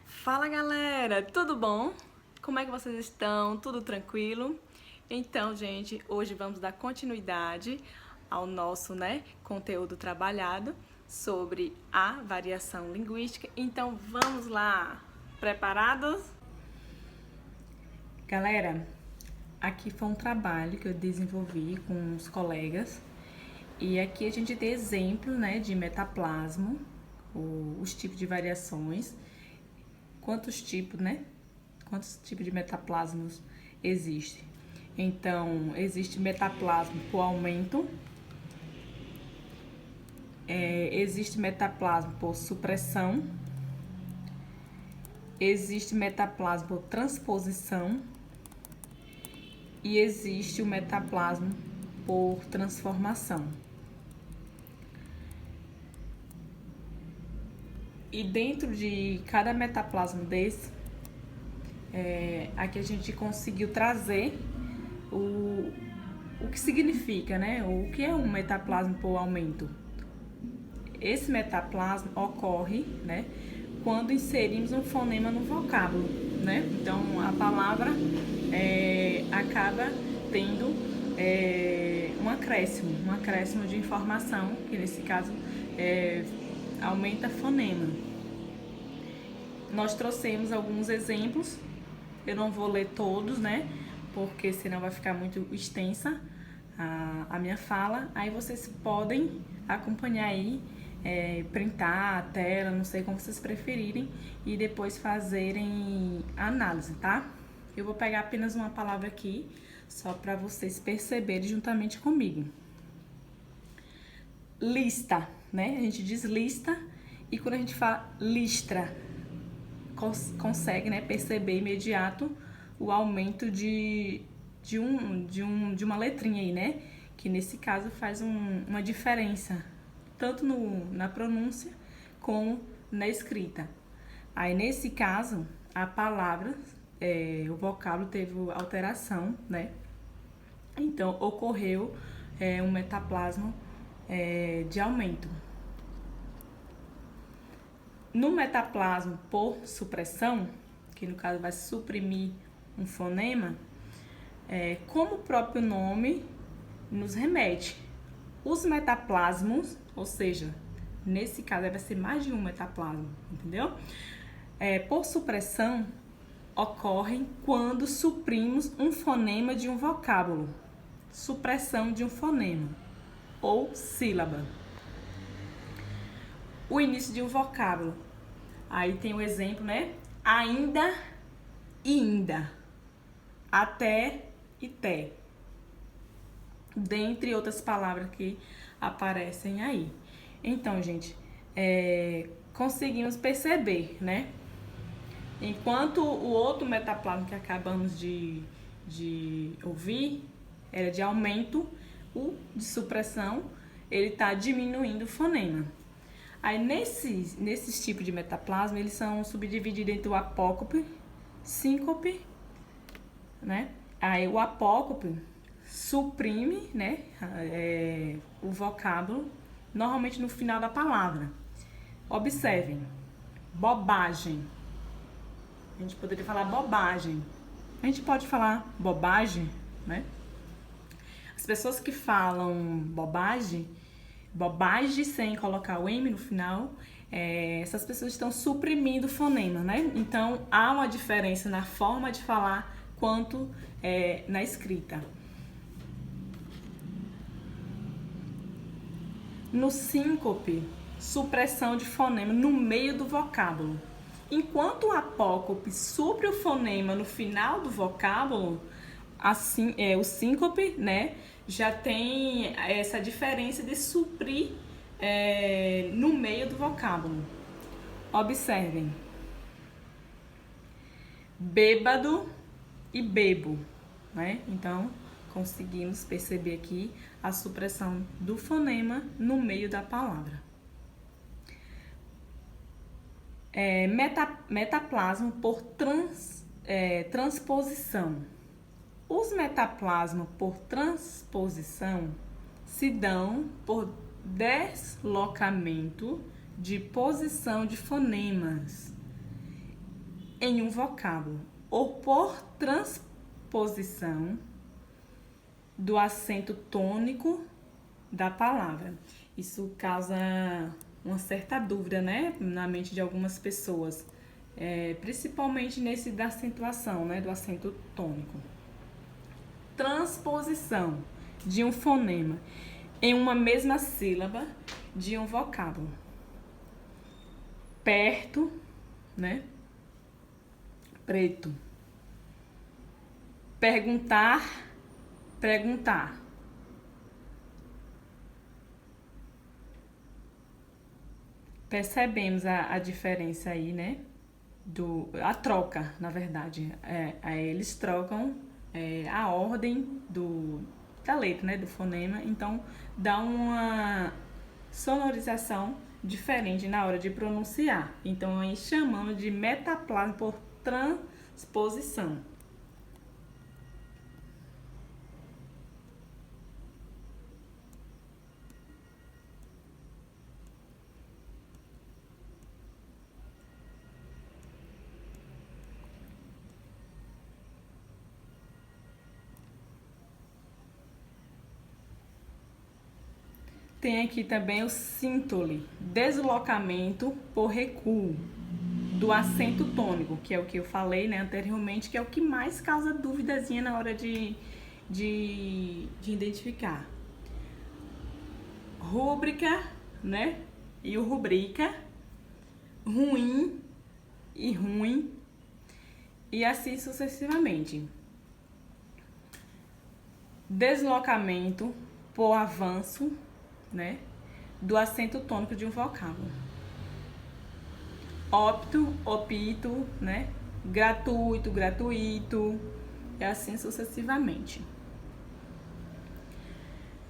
Fala galera, tudo bom? Como é que vocês estão? Tudo tranquilo? Então, gente, hoje vamos dar continuidade ao nosso, conteúdo trabalhado sobre a variação linguística. Então, vamos lá! Preparados? Galera, aqui foi um trabalho que eu desenvolvi com os colegas e aqui a gente tem exemplo, de metaplasmo, os tipos de variações. Quantos tipos, Quantos tipos de metaplasmos existem? Então, existe metaplasmo por aumento, existe metaplasmo por supressão, existe metaplasmo por transposição e existe o metaplasmo por transformação. E dentro de cada metaplasmo desse, aqui a gente conseguiu trazer o que significa, O que é um metaplasmo por aumento? Esse metaplasmo ocorre, quando inserimos um fonema no vocábulo, Então, a palavra acaba tendo um acréscimo de informação, que nesse caso aumenta fonema. Nós trouxemos alguns exemplos, eu não vou ler todos, porque senão vai ficar muito extensa a minha fala. Aí vocês podem acompanhar aí, printar a tela, não sei como vocês preferirem, e depois fazerem a análise, tá? Eu vou pegar apenas uma palavra aqui, só para vocês perceberem juntamente comigo. Lista, A gente diz lista e quando a gente fala listra, consegue, perceber imediato o aumento de uma letrinha aí, Que nesse caso faz uma diferença, tanto na pronúncia como na escrita. Aí nesse caso, a palavra, o vocábulo teve alteração, Então ocorreu um metaplasmo de aumento. No metaplasmo por supressão, que no caso vai suprimir um fonema, como o próprio nome nos remete, os metaplasmos, ou seja, nesse caso vai ser mais de um metaplasmo, entendeu? Por supressão, ocorrem quando suprimos um fonema de um vocábulo, supressão de um fonema ou sílaba. O início de um vocábulo. Aí tem o exemplo, Ainda e inda. Até e té. Dentre outras palavras que aparecem aí. Então, gente, conseguimos perceber, Enquanto o outro metaplasmo que acabamos de ouvir era de aumento, o de supressão, ele está diminuindo o fonema. Aí, nesses tipos de metaplasma, eles são subdivididos entre o apócope, síncope, Aí, o apócope suprime, o vocábulo, normalmente no final da palavra. Observem, bobagem. A gente poderia falar bobagem. A gente pode falar bobagem, As pessoas que falam bobagem sem colocar o M no final, essas pessoas estão suprimindo o fonema, Então, há uma diferença na forma de falar quanto na escrita. No síncope, supressão de fonema no meio do vocábulo. Enquanto o apócope supre o fonema no final do vocábulo, assim, o síncope, já tem essa diferença de suprir no meio do vocábulo. Observem. Bêbado e bebo. né? Então, conseguimos perceber aqui a supressão do fonema no meio da palavra. Metaplasma por transposição. Os metaplasmas por transposição se dão por deslocamento de posição de fonemas em um vocábulo ou por transposição do acento tônico da palavra. Isso causa uma certa dúvida, né, na mente de algumas pessoas, principalmente nesse da acentuação, né, do acento tônico. Transposição de um fonema em uma mesma sílaba de um vocábulo. Perto, né? Preto. Perguntar, preguntar. Percebemos a diferença aí, né? A troca, na verdade. Eles trocam a ordem da letra, né? Do fonema. Então, dá uma sonorização diferente na hora de pronunciar. Então, aí chamamos de metaplasma por transposição. Tem aqui também o síntole, deslocamento por recuo do acento tônico, que é o que eu falei, né, anteriormente, que é o que mais causa duvidazinha na hora de identificar. Rúbrica, né, e o rubrica, ruim e ruim, e assim sucessivamente. Deslocamento por avanço, né, do acento tônico de um vocábulo. Ópito, opito, né, gratuito, gratuito, e assim sucessivamente.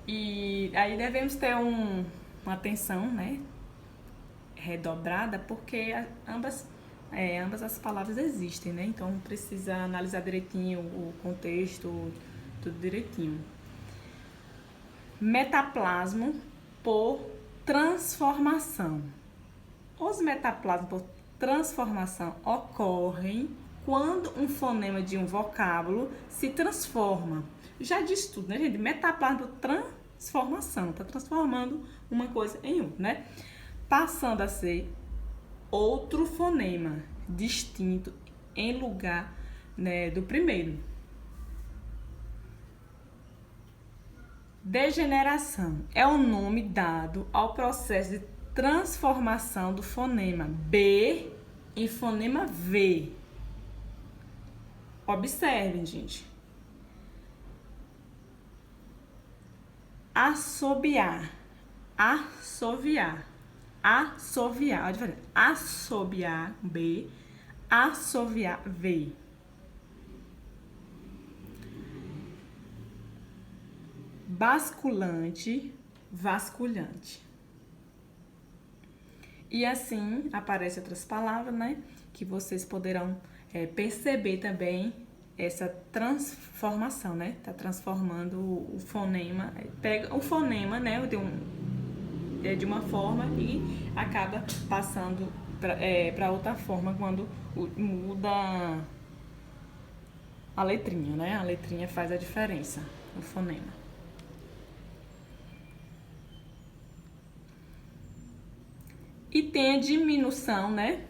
E aí devemos ter uma atenção, né, redobrada, porque ambas as palavras existem, né, então precisa analisar direitinho o contexto, tudo direitinho. Metaplasma por transformação. Os metaplasmas por transformação ocorrem quando um fonema de um vocábulo se transforma. Já disse tudo, né, gente? Metaplasma por transformação, está transformando uma coisa em outra, né? Passando a ser outro fonema distinto em lugar, né, do primeiro. Degeneração é o nome dado ao processo de transformação do fonema B em fonema V. Observem, gente. Assobiar, assoviar, assoviar, olha a diferença. Assobiar B, assoviar V. Basculante, vasculhante. E assim aparecem outras palavras, né? Que vocês poderão perceber também essa transformação, né? Tá transformando o fonema, pega o fonema, né? De uma forma e acaba passando para outra forma quando muda a letrinha, né? A letrinha faz a diferença, o fonema. E tem a diminuição, né,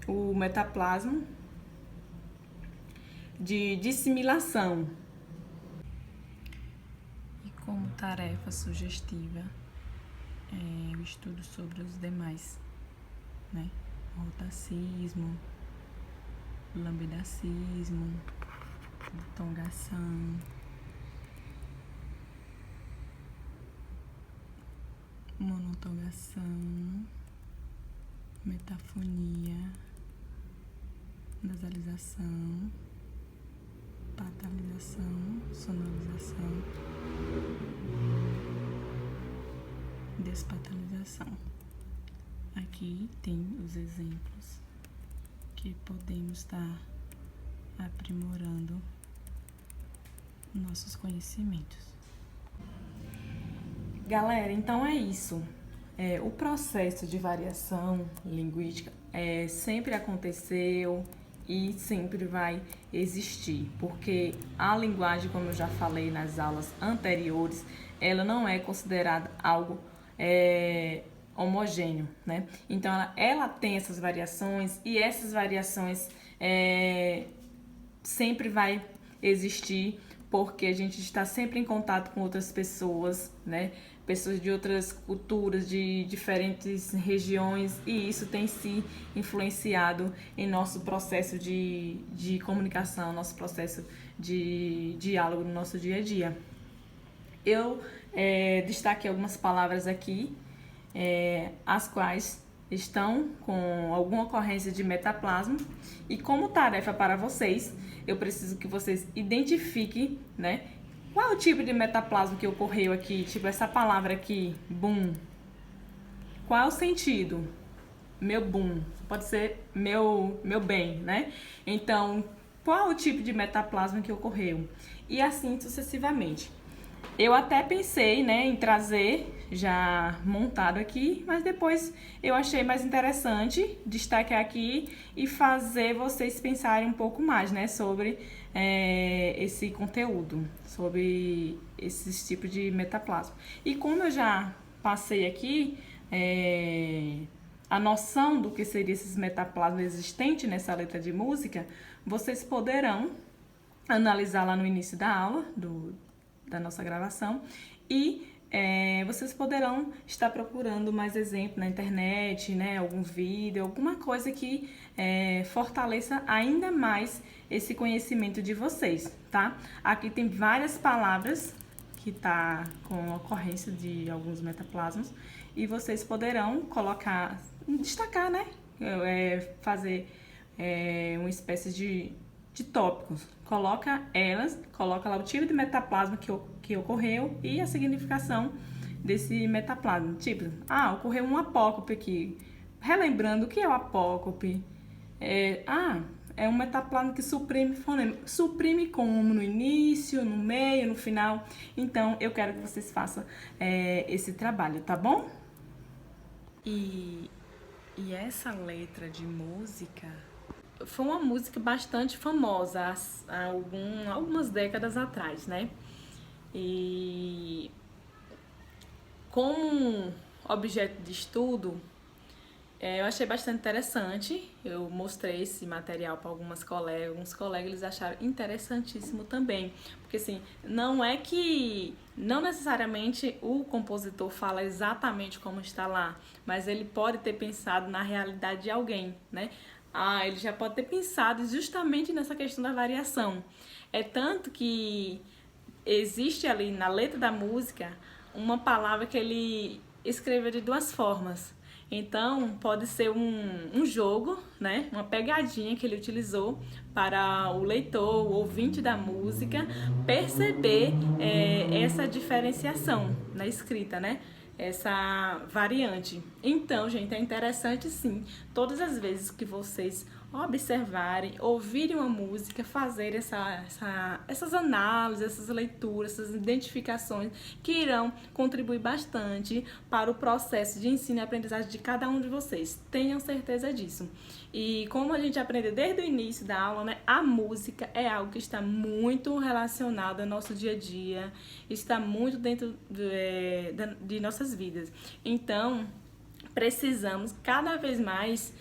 o metaplasma de dissimilação. E como tarefa sugestiva, o estudo sobre os demais, né, rotacismo, lambedacismo, tongação, monotongação, metafonia, nasalização, patalização, sonorização, despatalização. Aqui tem os exemplos que podemos estar aprimorando nossos conhecimentos. Galera, então é isso. O processo de variação linguística sempre aconteceu e sempre vai existir, porque a linguagem, como eu já falei nas aulas anteriores, ela não é considerada algo homogêneo, né? Então ela tem essas variações e essas variações sempre vai existir, porque a gente está sempre em contato com outras pessoas, né? Pessoas de outras culturas, de diferentes regiões, e isso tem se influenciado em nosso processo de comunicação, nosso processo de diálogo no nosso dia a dia. Eu destaquei algumas palavras aqui, as quais estão com alguma ocorrência de metaplasma, e como tarefa para vocês, eu preciso que vocês identifiquem, né, qual é o tipo de metaplasma que ocorreu aqui, tipo essa palavra aqui, boom. Qual é o sentido? Meu boom, pode ser meu bem, né? Então, qual é o tipo de metaplasma que ocorreu? E assim sucessivamente. Eu até pensei, né, em trazer já montado aqui, mas depois eu achei mais interessante destacar aqui e fazer vocês pensarem um pouco mais, né, sobre esse conteúdo, sobre esses tipos de metaplasma. E como eu já passei aqui a noção do que seria esses metaplasmas existentes nessa letra de música, vocês poderão analisar lá no início da aula, da nossa gravação, e vocês poderão estar procurando mais exemplos na internet, né, algum vídeo, alguma coisa que fortaleça ainda mais esse conhecimento de vocês, tá? Aqui tem várias palavras que tá com ocorrência de alguns metaplasmas, e vocês poderão colocar, destacar, né, fazer uma espécie de tópicos. Coloca lá o tipo de metaplasma que ocorreu e a significação desse metaplasma. Tipo, ocorreu um apócope aqui. Relembrando, o que é o apócope? É um metaplasma que suprime fonema. Suprime como? No início, no meio, no final. Então, eu quero que vocês façam esse trabalho, tá bom? E essa letra de música foi uma música bastante famosa há algumas décadas atrás, né? E como objeto de estudo, eu achei bastante interessante. Eu mostrei esse material para alguns colegas eles acharam interessantíssimo também, porque assim, não necessariamente o compositor fala exatamente como está lá, mas ele pode ter pensado na realidade de alguém, né? Ele já pode ter pensado justamente nessa questão da variação. É tanto que existe ali na letra da música uma palavra que ele escreveu de duas formas. Então, pode ser um jogo, né? Uma pegadinha que ele utilizou para o leitor, o ouvinte da música, perceber essa diferenciação na escrita, né? Essa variante. Então, gente, é interessante sim, todas as vezes que vocês observarem, ouvirem uma música, fazer essas análises, essas leituras, essas identificações que irão contribuir bastante para o processo de ensino e aprendizagem de cada um de vocês. Tenham certeza disso. E como a gente aprende desde o início da aula, né, a música é algo que está muito relacionado ao nosso dia a dia, está muito dentro de nossas vidas. Então, precisamos cada vez mais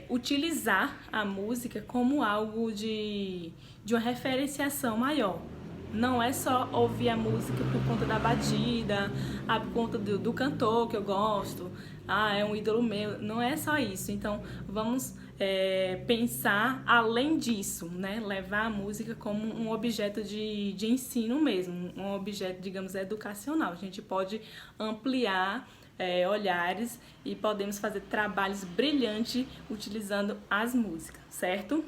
utilizar a música como algo de uma referenciação maior. Não é só ouvir a música por conta da batida, por conta do cantor que eu gosto, é um ídolo meu. Não é só isso. Então, vamos pensar além disso, né? Levar a música como um objeto de ensino mesmo, um objeto, digamos, educacional. A gente pode ampliar olhares e podemos fazer trabalhos brilhantes utilizando as músicas, certo?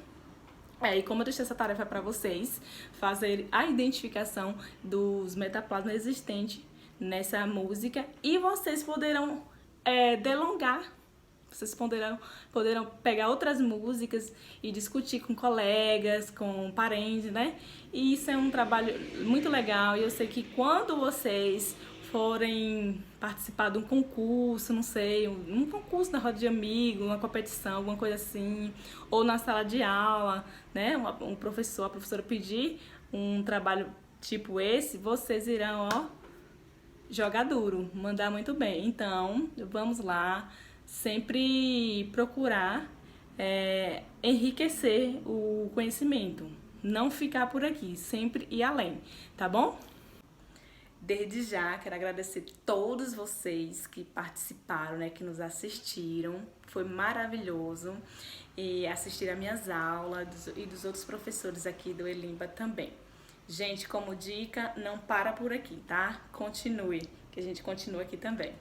E como eu deixei essa tarefa para vocês, fazer a identificação dos metaplasmas existentes nessa música e vocês poderão delongar. Vocês poderão pegar outras músicas e discutir com colegas, com parentes, né? E isso é um trabalho muito legal e eu sei que quando vocês forem participar de um concurso, não sei, um concurso na roda de amigos, uma competição, alguma coisa assim, ou na sala de aula, né? Um professor, a professora pedir um trabalho tipo esse, vocês irão, jogar duro, mandar muito bem. Então, vamos lá, sempre procurar enriquecer o conhecimento, não ficar por aqui, sempre ir além, tá bom? Desde já, quero agradecer todos vocês que participaram, né, que nos assistiram. Foi maravilhoso e assistir a minhas aulas e dos outros professores aqui do Elimba também. Gente, como dica, não para por aqui, tá? Continue, que a gente continua aqui também.